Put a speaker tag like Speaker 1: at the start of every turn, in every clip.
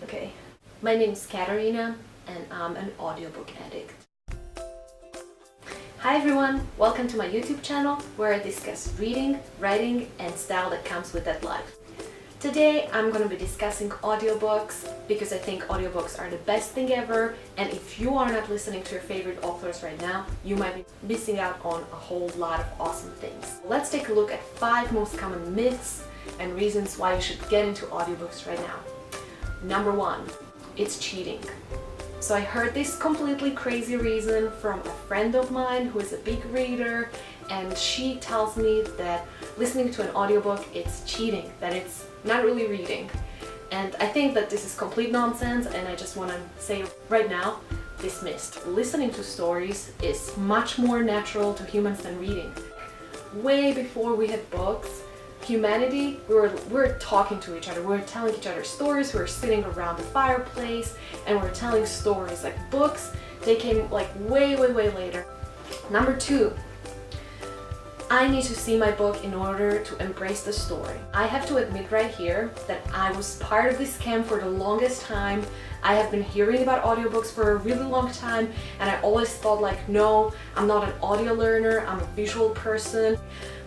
Speaker 1: Okay, my name is Katarina and I'm an audiobook addict. Hi everyone, welcome to my YouTube channel where I discuss reading, writing and style that comes with that life. Today I'm going to be discussing audiobooks because I think audiobooks are the best thing ever, and if you are not listening to your favorite authors right now, you might be missing out on a whole lot of awesome things. Let's take a look at 5 most common myths and reasons why you should get into audiobooks right now. Number 1, it's cheating. So I heard this completely crazy reason from a friend of mine who is a big reader, and she tells me that listening to an audiobook it's cheating, that it's not really reading. And I think that this is complete nonsense, and I just want to say right now, dismissed. Listening to stories is much more natural to humans than reading. Way before we had books, humanity, we were talking to each other, we were telling each other stories, we were sitting around the fireplace and we were telling stories. Like books, they came like way later. Number 2, I need to see my book in order to embrace the story. I have to admit right here that I was part of this scam for the longest time. I have been hearing about audiobooks for a really long time, and I always thought like, no, I'm not an audio learner, I'm a visual person.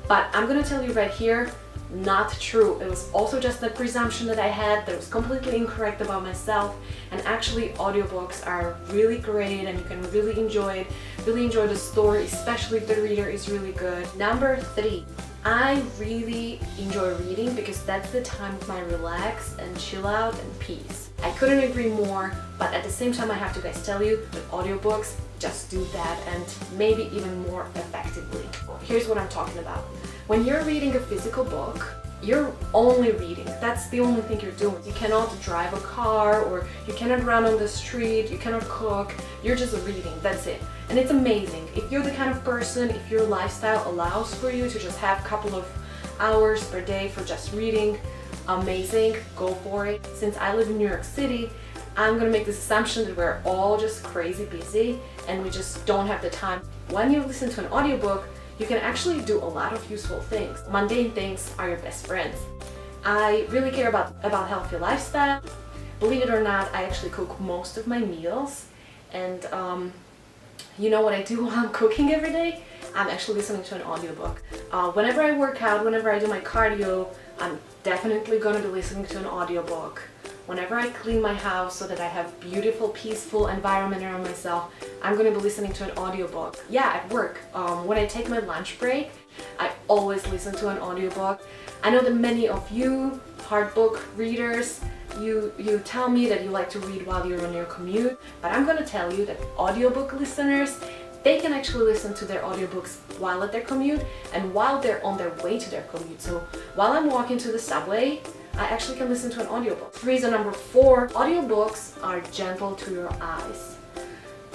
Speaker 1: But I'm gonna tell you right here, not true. It was also just a presumption that I had that was completely incorrect about myself, and actually audiobooks are really great and you can really enjoy the story, especially if the reader is really good. Number 3, I really enjoy reading because that's the time of my relax and chill out and peace. I couldn't agree more, but at the same time I have to guys tell you that audiobooks just do that and maybe even more effectively. Here's what I'm talking about. When you're reading a physical book, you're only reading. That's the only thing you're doing. You cannot drive a car, or you cannot run on the street, you cannot cook, you're just reading, that's it. And it's amazing. If you're the kind of person, if your lifestyle allows for you to just have a couple of hours per day for just reading, amazing, go for it. Since I live in New York City, I'm gonna make this assumption that we're all just crazy busy and we just don't have the time. When you listen to an audiobook, you can actually do a lot of useful things. Mundane things are your best friends. I really care about healthy lifestyle. Believe it or not, I actually cook most of my meals, and you know what I do while I'm cooking every day? I'm actually listening to an audiobook. Whenever I work out, whenever I do my cardio, I'm definitely gonna be listening to an audiobook. Whenever I clean my house so that I have beautiful, peaceful environment around myself, I'm gonna be listening to an audiobook. Yeah, at work, when I take my lunch break, I always listen to an audiobook. I know that many of you hard book readers, you tell me that you like to read while you're on your commute, but I'm gonna tell you that audiobook listeners, they can actually listen to their audiobooks while at their commute and while they're on their way to their commute. So while I'm walking to the subway, I actually can listen to an audiobook. Reason number 4, audiobooks are gentle to your eyes.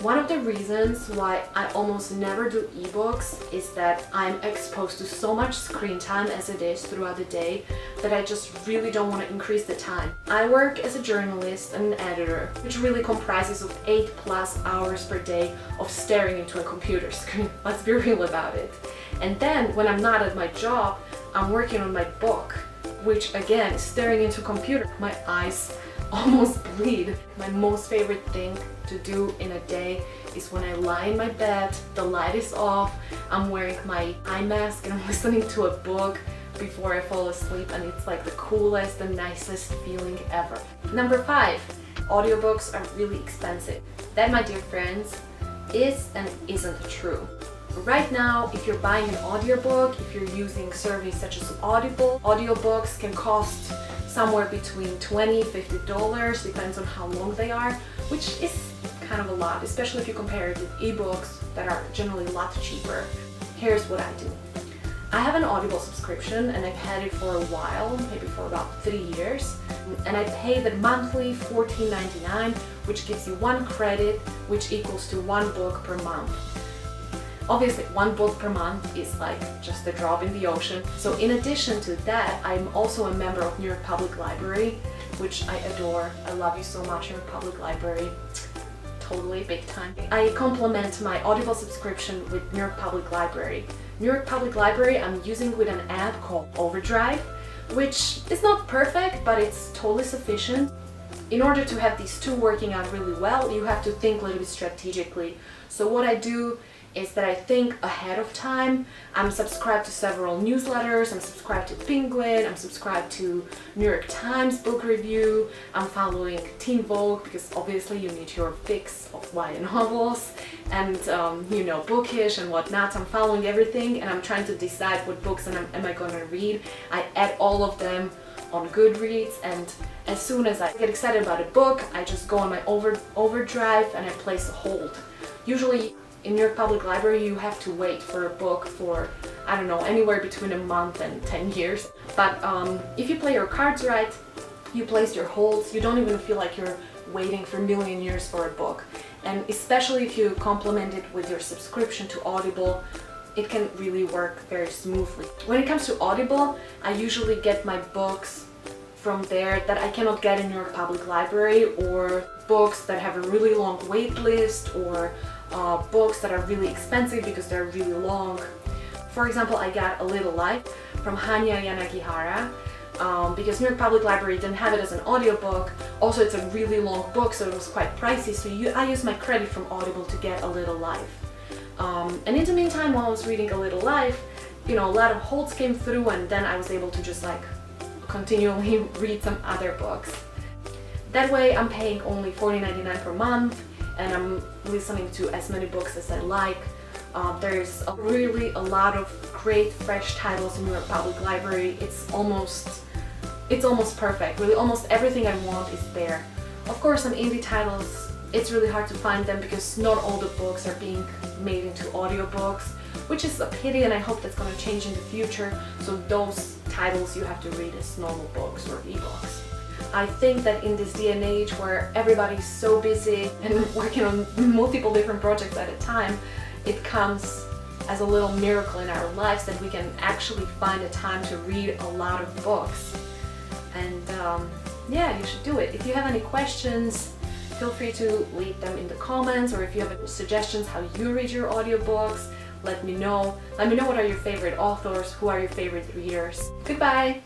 Speaker 1: One of the reasons why I almost never do ebooks is that I'm exposed to so much screen time as it is throughout the day that I just really don't want to increase the time. I work as a journalist and an editor, which really comprises of 8+ hours per day of staring into a computer screen. Let's be real about it. And then when I'm not at my job, I'm working on my book, which again is staring into a computer. My eyes almost bleed. My most favorite thing to do in a day is when I lie in my bed, the light is off, I'm wearing my eye mask and I'm listening to a book before I fall asleep, and it's like the coolest and nicest feeling ever. Number 5, audiobooks are really expensive. That, my dear friends, is and isn't true. Right now, if you're buying an audiobook, if you're using services such as Audible, audiobooks can cost somewhere between $20 and $50, depends on how long they are, which is kind of a lot, especially if you compare it with ebooks that are generally a lot cheaper. Here's what I do. I have an Audible subscription and I've had it for a while, maybe for about 3 years, and I pay the monthly $14.99, which gives you 1 credit, which equals to 1 book per month. Obviously, 1 book per month is like just a drop in the ocean. So in addition to that, I'm also a member of New York Public Library, which I adore. I love you so much, New York Public Library. Totally, big time. I complement my Audible subscription with New York Public Library. New York Public Library I'm using with an app called Overdrive, which is not perfect, but it's totally sufficient. in order to have these two working out really well, you have to think a little bit strategically. So what I do is that I think ahead of time. I'm subscribed to several newsletters, I'm subscribed to Penguin, I'm subscribed to New York Times book review, I'm following Teen Vogue because obviously you need your fix of YA novels, and you know, Bookish and whatnot. I'm following everything and I'm trying to decide what books am I going to read. I add all of them on Goodreads, and as soon as I get excited about a book, I just go on my overdrive and I place a hold. Usually in New York Public Library, you have to wait for a book for, I don't know, anywhere between a month and 10 years. But if you play your cards right, you place your holds, you don't even feel like you're waiting for a million years for a book. And especially if you complement it with your subscription to Audible, it can really work very smoothly. When it comes to Audible, I usually get my books from there that I cannot get in New York Public Library, or books that have a really long wait list, or books that are really expensive because they're really long. For example, I got A Little Life from Hanya Yanagihara because New York Public Library didn't have it as an audiobook. Also, it's a really long book, so it was quite pricey, so I used my credit from Audible to get A Little Life. And in the meantime, while I was reading A Little Life, you know, a lot of holds came through, and then I was able to just like continually read some other books. That way I'm paying only $40.99 per month, and I'm listening to as many books as I like. There's really a lot of great fresh titles in New York Public Library. It's almost perfect. Really, almost everything I want is there. Of course, some indie titles, it's really hard to find them because not all the books are being made into audiobooks, which is a pity, and I hope that's going to change in the future. So those titles you have to read as normal books or ebooks. I think that in this day and age where everybody's so busy and working on multiple different projects at a time, it comes as a little miracle in our lives that we can actually find a time to read a lot of books. And yeah, you should do it. If you have any questions, feel free to leave them in the comments, or if you have suggestions how you read your audiobooks, let me know. Let me know what are your favorite authors, who are your favorite readers. Goodbye!